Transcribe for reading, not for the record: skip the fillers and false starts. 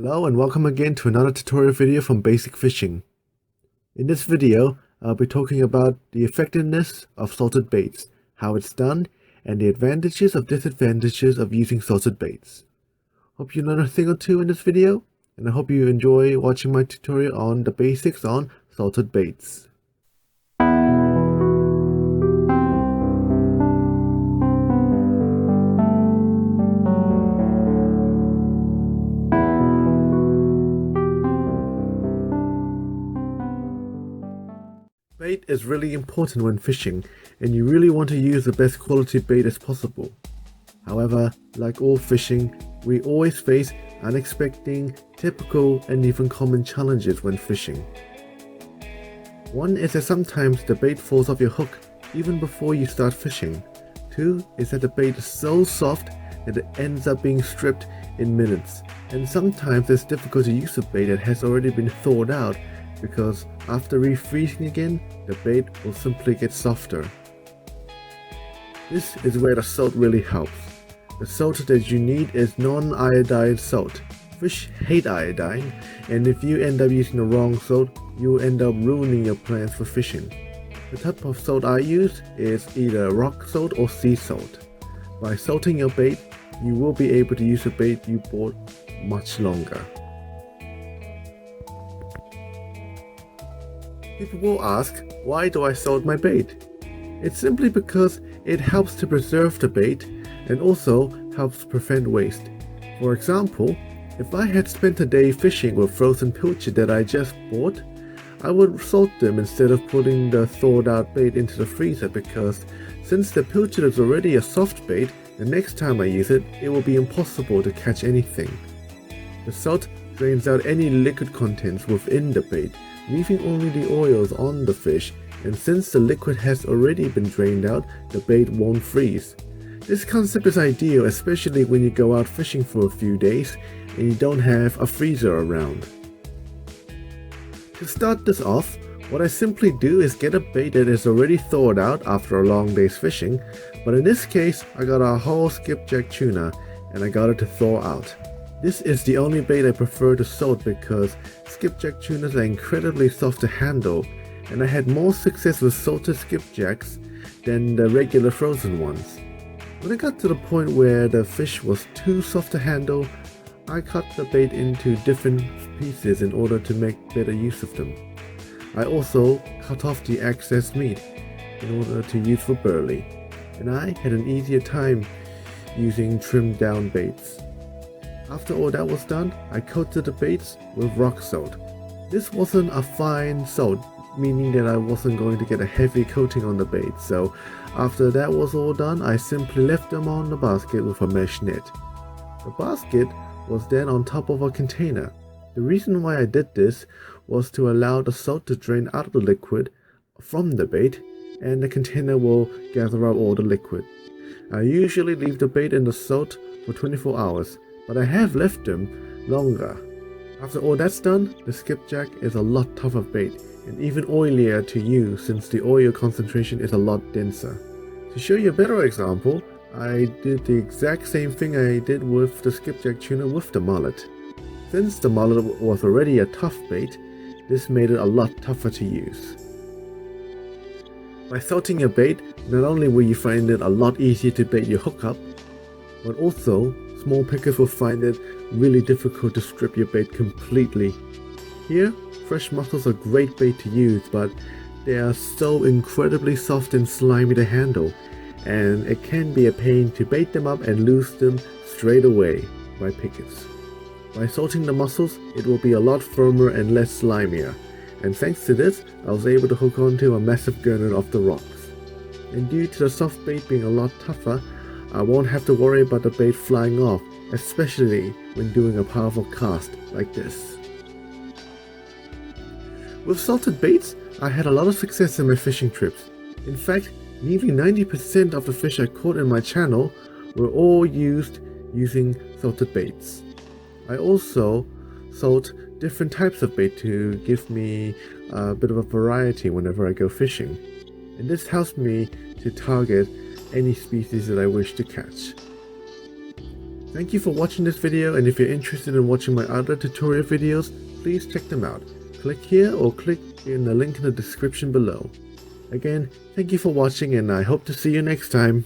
Hello and welcome again to another tutorial video from Basic Fishing. In this video, I'll be talking about the effectiveness of salted baits, how it's done, and the advantages and disadvantages of using salted baits. Hope you learn a thing or two in this video, and I hope you enjoy watching my tutorial on the basics on salted baits. Bait is really important when fishing, and you really want to use the best quality bait as possible. However, like all fishing, we always face unexpected, typical, and even common challenges when fishing. One is that sometimes the bait falls off your hook even before you start fishing. Two is that the bait is so soft that it ends up being stripped in minutes. And sometimes it's difficult to use a bait that has already been thawed out, because after refreezing again, the bait will simply get softer. This is where the salt really helps. The salt that you need is non-iodized salt. Fish hate iodine, and if you end up using the wrong salt, you will end up ruining your plans for fishing. The type of salt I use is either rock salt or sea salt. By salting your bait, you will be able to use the bait you bought much longer. People will ask, why do I salt my bait? It's simply because it helps to preserve the bait and also helps prevent waste. For example, if I had spent a day fishing with frozen pilchard that I just bought, I would salt them instead of putting the thawed out bait into the freezer, because since the pilchard is already a soft bait, the next time I use it, it will be impossible to catch anything. The salt drains out any liquid contents within the bait, leaving only the oils on the fish, and since the liquid has already been drained out, the bait won't freeze. This concept is ideal, especially when you go out fishing for a few days and you don't have a freezer around. To start this off, what I simply do is get a bait that is already thawed out after a long day's fishing, but in this case I got a whole skipjack tuna and I got it to thaw out. This is the only bait I prefer to salt because skipjack tunas are incredibly soft to handle, and I had more success with salted skipjacks than the regular frozen ones. When I got to the point where the fish was too soft to handle, I cut the bait into different pieces in order to make better use of them. I also cut off the excess meat in order to use for burley, and I had an easier time using trimmed down baits. After all that was done, I coated the baits with rock salt. This wasn't a fine salt, meaning that I wasn't going to get a heavy coating on the bait, so after that was all done, I simply left them on the basket with a mesh net. The basket was then on top of a container. The reason why I did this was to allow the salt to drain out the liquid from the bait, and the container will gather up all the liquid. I usually leave the bait in the salt for 24 hours, but I have left them longer. After all that's done, the skipjack is a lot tougher bait and even oilier to use since the oil concentration is a lot denser. To show you a better example, I did the exact same thing I did with the skipjack tuna with the mullet. Since the mullet was already a tough bait, this made it a lot tougher to use. By salting your bait, not only will you find it a lot easier to bait your hook up, but also small pickers will find it really difficult to strip your bait completely. Here, fresh mussels are great bait to use, but they are so incredibly soft and slimy to handle, and it can be a pain to bait them up and lose them straight away by pickers. By salting the mussels, it will be a lot firmer and less slimier, and thanks to this, I was able to hook onto a massive gurnard off the rocks. And due to the soft bait being a lot tougher, I won't have to worry about the bait flying off, especially when doing a powerful cast like this. With salted baits, I had a lot of success in my fishing trips. In fact, nearly 90% of the fish I caught in my channel were all using salted baits. I also salt different types of bait to give me a bit of a variety whenever I go fishing, and this helps me to target any species that I wish to catch. Thank you for watching this video, and if you're interested in watching my other tutorial videos, please check them out. Click here or click in the link in the description below. Again, thank you for watching, and I hope to see you next time.